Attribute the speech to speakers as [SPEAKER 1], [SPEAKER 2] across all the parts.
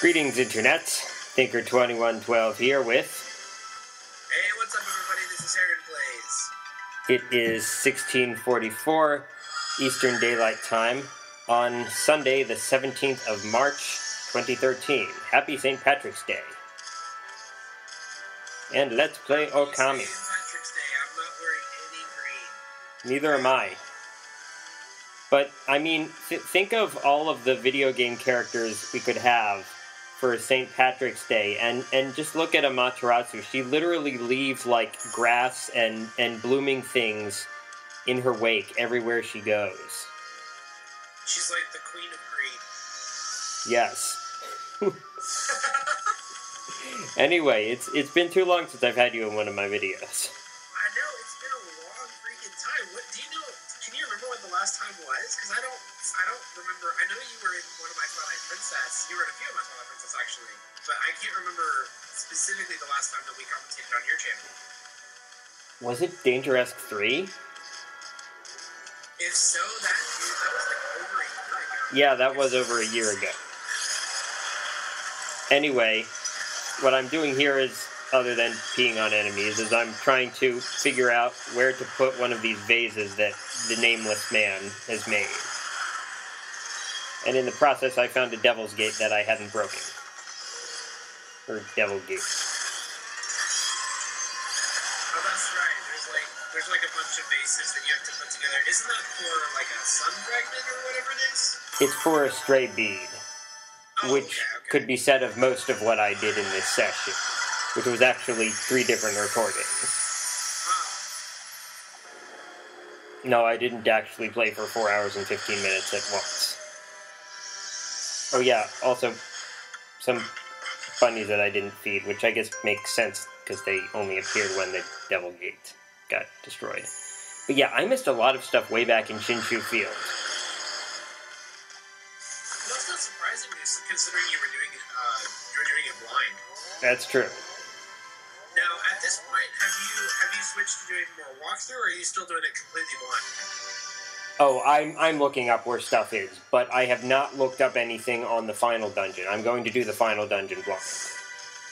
[SPEAKER 1] Greetings, Internet. Thinker2112 here with...
[SPEAKER 2] Hey, what's up, everybody? This is HerrinPlays.
[SPEAKER 1] It is 1644 Eastern Daylight Time on Sunday, the 17th of March, 2013. Happy St. Patrick's Day. And let's play Okami.
[SPEAKER 2] St. Patrick's Day. I'm not wearing any green.
[SPEAKER 1] Neither am I. But, I mean, think of all of the video game characters we could have for St. Patrick's Day, and just look at Amaterasu. She literally leaves, like, grass and blooming things in her wake everywhere she goes.
[SPEAKER 2] She's like the queen of green.
[SPEAKER 1] Yes. Anyway, it's been too long since I've had you in one of my videos.
[SPEAKER 2] I know, it's been a long freaking time. What do you know? Can you remember what the last time was? Because I don't remember. I know you were in one of my Twilight Princess. You were in a few of my Twilight Princess, actually. But I can't remember specifically the last time that we commentated on your channel.
[SPEAKER 1] Was it Dangeresque 3?
[SPEAKER 2] If so, that was like over a year ago.
[SPEAKER 1] Yeah, that was over a year ago. Anyway, what I'm doing here is, other than peeing on enemies, is I'm trying to figure out where to put one of these vases that the Nameless Man has made. And in the process, I found a Devil's Gate that I hadn't broken. Or Devil Gate.
[SPEAKER 2] Oh, that's right. There's like a bunch of bases that you have to put together. Isn't that for like a Sun Fragment or whatever it is?
[SPEAKER 1] It's for a Stray Bead, which
[SPEAKER 2] okay.
[SPEAKER 1] could be said of most of what I did in this session, which was actually 3 different recordings. No, I didn't actually play for 4 hours and 15 minutes at once. Oh yeah, also some bunnies that I didn't feed, which I guess makes sense because they only appeared when the Devil Gate got destroyed. But yeah, I missed a lot of stuff way back in Shinshu Field.
[SPEAKER 2] That's not surprising, considering you were doing it blind.
[SPEAKER 1] That's true.
[SPEAKER 2] Now, at this point, have you switched to doing more walkthrough, or are you still doing it completely blind?
[SPEAKER 1] Oh, I'm looking up where stuff is, but I have not looked up anything on the final dungeon. I'm going to do the final dungeon blind.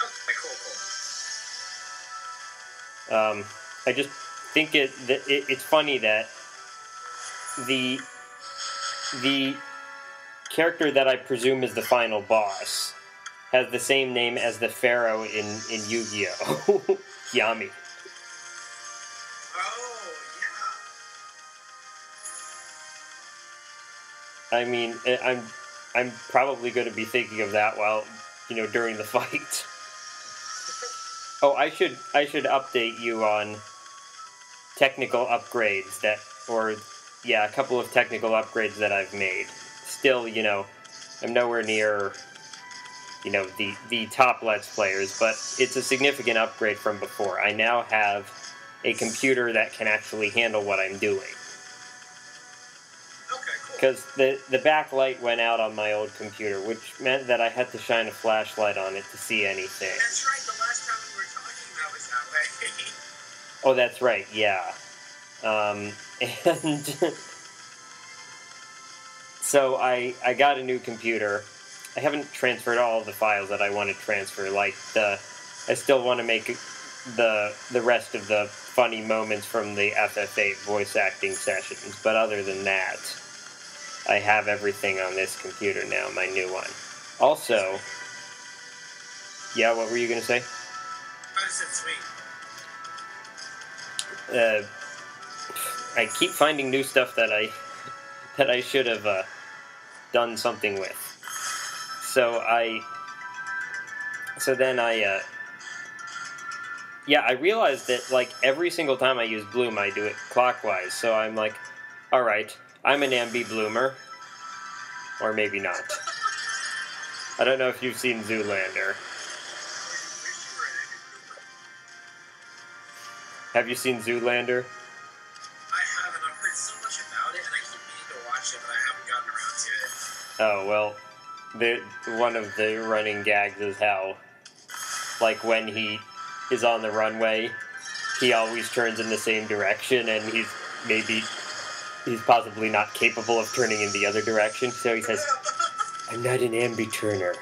[SPEAKER 2] Okay, cool.
[SPEAKER 1] I just think it's funny that the character that I presume is the final boss has the same name as the Pharaoh in Yu-Gi-Oh! Yami.
[SPEAKER 2] Oh,
[SPEAKER 1] I mean, I'm probably going to be thinking of that while, during the fight. Oh, I should update you on technical upgrades a couple of technical upgrades that I've made. Still, I'm nowhere near, the top Let's Players, but it's a significant upgrade from before. I now have a computer that can actually handle what I'm doing. Because the backlight went out on my old computer, which meant that I had to shine a flashlight on it to see anything.
[SPEAKER 2] That's right, the last time we were talking, that was that way.
[SPEAKER 1] Oh, that's right, yeah. And so I got a new computer. I haven't transferred all of the files that I want to transfer, I still want to make the rest of the funny moments from the FF8 voice acting sessions, but other than that, I have everything on this computer now, my new one. Also, yeah, what were you going to say?
[SPEAKER 2] I said sweet.
[SPEAKER 1] I keep finding new stuff that I should have done something with. So then I realized that, every single time I use bloom, I do it clockwise. So I'm like, alright, I'm an ambi bloomer. Or maybe not. I don't know if you've seen Zoolander. Have you seen Zoolander?
[SPEAKER 2] I haven't. I've heard so much about it, and I keep meaning to watch it, but I haven't gotten around to it.
[SPEAKER 1] Oh, well, one of the running gags is how, when he is on the runway, he always turns in the same direction, and he's possibly not capable of turning in the other direction, so he says, I'm not an ambi-turner.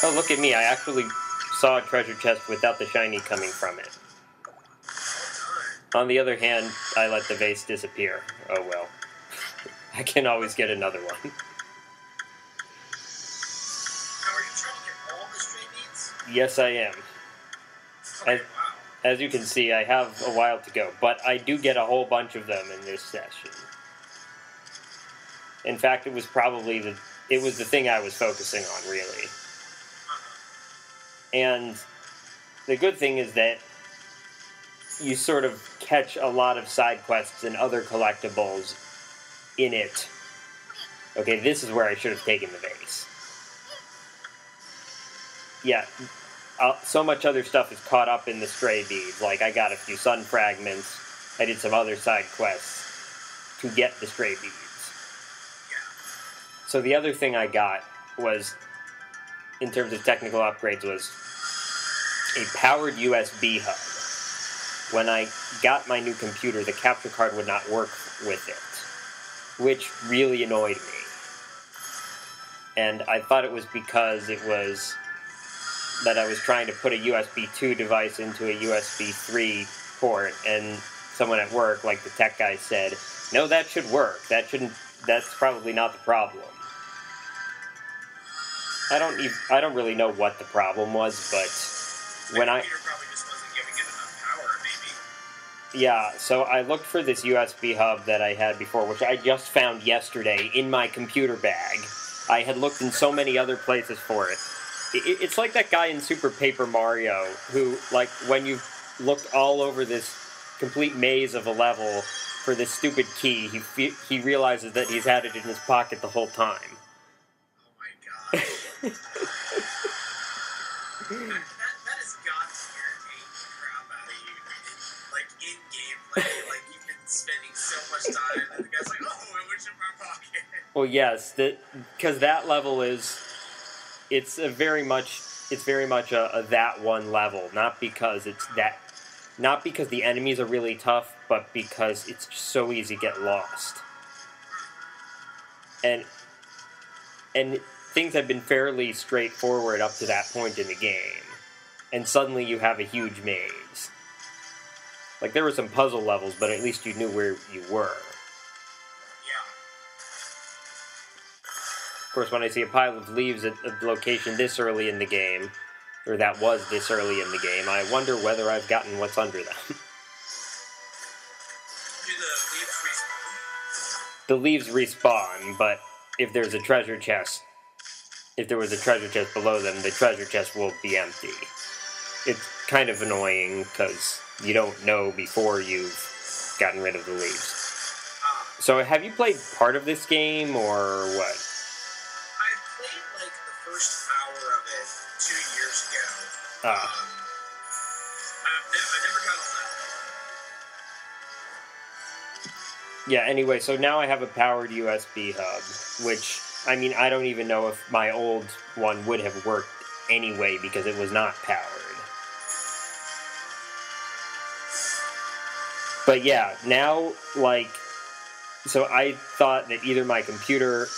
[SPEAKER 1] Oh, look at me. I actually saw a treasure chest without the shiny coming from it. On the other hand, I let the vase disappear. Oh well. I can always get another one.
[SPEAKER 2] Now, are you trying to get all the stray beads?
[SPEAKER 1] Yes, I am.
[SPEAKER 2] Okay, wow.
[SPEAKER 1] As you can see, I have a while to go, but I do get a whole bunch of them in this session. In fact, it was probably the thing I was focusing on, really. And the good thing is that you sort of catch a lot of side quests and other collectibles in it. Okay, this is where I should have taken the vase. Yeah, so much other stuff is caught up in the stray beads. Like, I got a few Sun Fragments. I did some other side quests to get the stray beads. So the other thing I got was, in terms of technical upgrades, was a powered USB hub. When I got my new computer, the capture card would not work with it, which really annoyed me. And I thought it was because it was that I was trying to put a USB 2 device into a USB 3 port, and someone at work, like the tech guy, said, "No, that should work. That's probably not the problem." I don't really know what the problem was, but when I
[SPEAKER 2] probably just wasn't giving it enough power, maybe.
[SPEAKER 1] Yeah, so I looked for this USB hub that I had before, which I just found yesterday in my computer bag. I had looked in so many other places for it. It's like that guy in Super Paper Mario who, like, when you've looked all over this complete maze of a level for this stupid key, he realizes that he's had it in his pocket the whole time.
[SPEAKER 2] Oh my god. that has got to irritate the crap out of you. Like, in gameplay, like, you've been spending so much time, and the guy's like, oh, it was in my pocket.
[SPEAKER 1] Well, yes, because that level is... It's very much a that one level, not because the enemies are really tough, but because it's so easy to get lost. And things have been fairly straightforward up to that point in the game, and suddenly you have a huge maze. Like, there were some puzzle levels, but at least you knew where you were. Of course, when I see a pile of leaves at a location this early in the game, or that was this early in the game, I wonder whether I've gotten what's under them.
[SPEAKER 2] Do the leaves respawn?
[SPEAKER 1] The leaves respawn, but if there's a treasure chest, if there was a treasure chest below them, the treasure chest will be empty. It's kind of annoying, because you don't know before you've gotten rid of the leaves. So, have you played part of this game, or what?
[SPEAKER 2] First hour of it 2 years ago. I never got all that.
[SPEAKER 1] Yeah, anyway, so now I have a powered USB hub, which, I mean, I don't even know if my old one would have worked anyway because it was not powered. But yeah, now, like, so I thought that either my computer...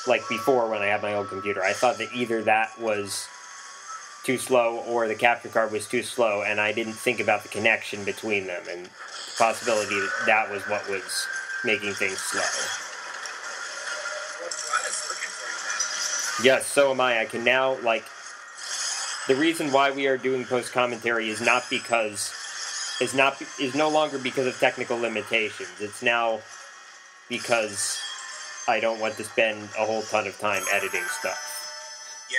[SPEAKER 1] Like before, when I had my old computer, I thought that either that was too slow or the capture card was too slow, and I didn't think about the connection between them and the possibility that that was what was making things slow.
[SPEAKER 2] Well, glad it's working for you now.
[SPEAKER 1] Yes, so am I. I can now, like, the reason why we are doing post-commentary is not because, is no longer because of technical limitations. It's now because I don't want to spend a whole ton of time editing stuff.
[SPEAKER 2] Yeah.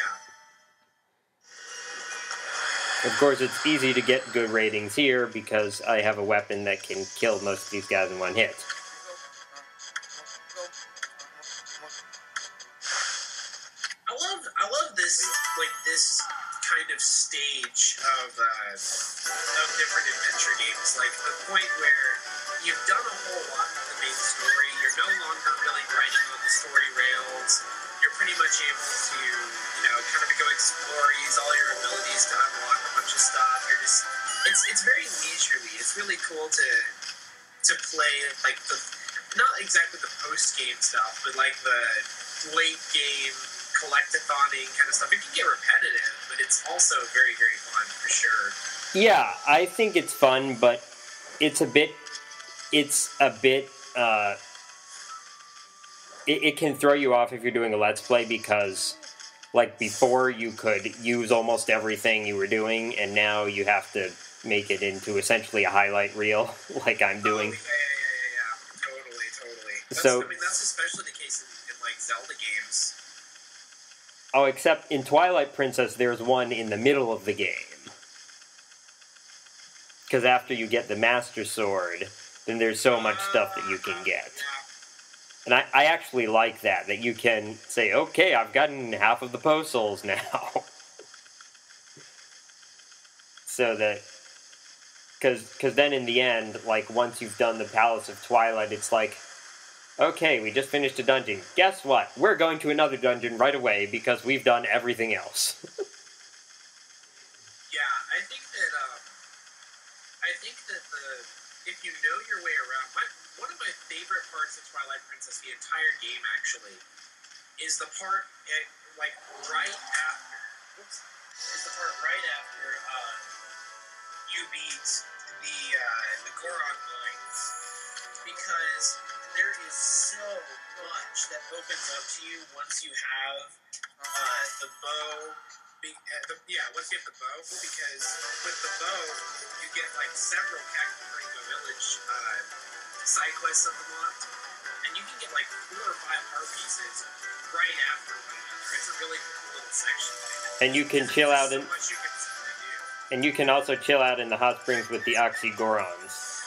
[SPEAKER 1] Of course, it's easy to get good ratings here because I have a weapon that can kill most of these guys in one hit.
[SPEAKER 2] I love this, like, this kind of stage of different adventure games. Like, the point where you've done a whole lot with the main story, you're no longer really riding on the story rails, you're pretty much able to, kind of go explore, use all your abilities to unlock a bunch of stuff. You're just, it's very leisurely. It's really cool to play, like, not exactly the post-game stuff, but, like, the late-game collectathoning kind of stuff. It can get repetitive, but it's also very, very fun for sure.
[SPEAKER 1] Yeah, I think it's fun, but it's a bit. It can throw you off if you're doing a Let's Play because, like, before you could use almost everything you were doing, and now you have to make it into essentially a highlight reel, like I'm doing.
[SPEAKER 2] Yeah. Totally. That's especially the case in like, Zelda games.
[SPEAKER 1] Oh, except in Twilight Princess, there's one in the middle of the game. Because after you get the Master Sword, then there's so much stuff that you can get. And I actually like that you can say, okay, I've gotten half of the Postals now. So that, because then in the end, like, once you've done the Palace of Twilight, it's like, okay, we just finished a dungeon. Guess what? We're going to another dungeon right away because we've done everything else.
[SPEAKER 2] Yeah, I think that if you know your way around, one of my favorite parts of Twilight Princess, the entire game actually, is the part right after you beat the Goron mines, because there is so much that opens up to you once you have the bow. Once you have the bow, because with the bow, you get like several Kakariko Village side quests unlocked, and you can get like 4 or 5 heart pieces right after one another. It's a really cool little section.
[SPEAKER 1] And you can chill out
[SPEAKER 2] so much you can do.
[SPEAKER 1] And you can also chill out in the hot springs with the Oxygorons.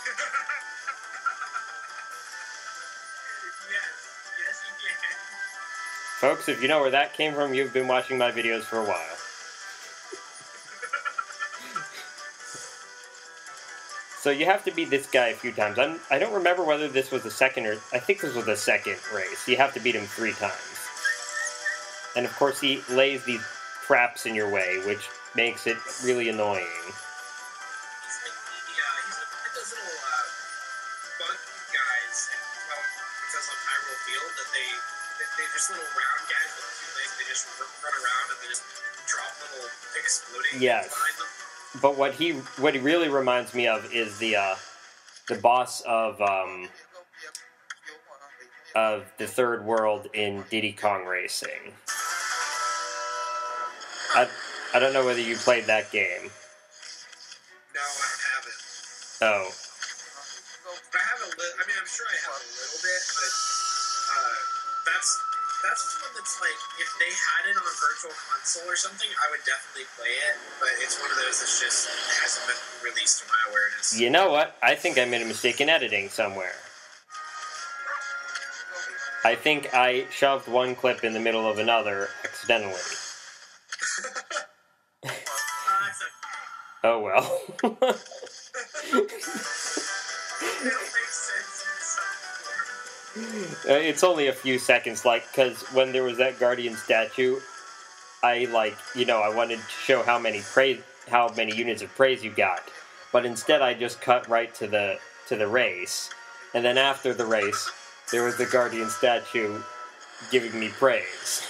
[SPEAKER 2] Yes, you can.
[SPEAKER 1] Folks, if you know where that came from, you've been watching my videos for a while. So you have to beat this guy a few times. I don't remember whether this was the second or... I think this was the second race. You have to beat him 3 times. And of course he lays these traps in your way, which makes it really annoying.
[SPEAKER 2] He's like those little bug guys in Princess on Hyrule Field that they're just little round guys with 2 legs. They just run around and they just drop little exploding things behind them.
[SPEAKER 1] But what he really reminds me of is the boss of the third world in Diddy Kong Racing. I don't know whether you played that game.
[SPEAKER 2] No, I haven't.
[SPEAKER 1] Oh.
[SPEAKER 2] I have I'm sure I have a little bit, but that's one that's like, if they had it on Virtual Console or something, I would definitely play it, but it's one of those that's just hasn't been released to my awareness.
[SPEAKER 1] You know what? I think I made a mistake in editing somewhere. I think I shoved one clip in the middle of another accidentally. Oh well.
[SPEAKER 2] It'll make sense in some form.
[SPEAKER 1] It's only a few seconds, because when there was that Guardian statue, I wanted to show how many units of praise you got, but instead I just cut right to the race, and then after the race, there was the Guardian statue giving me praise.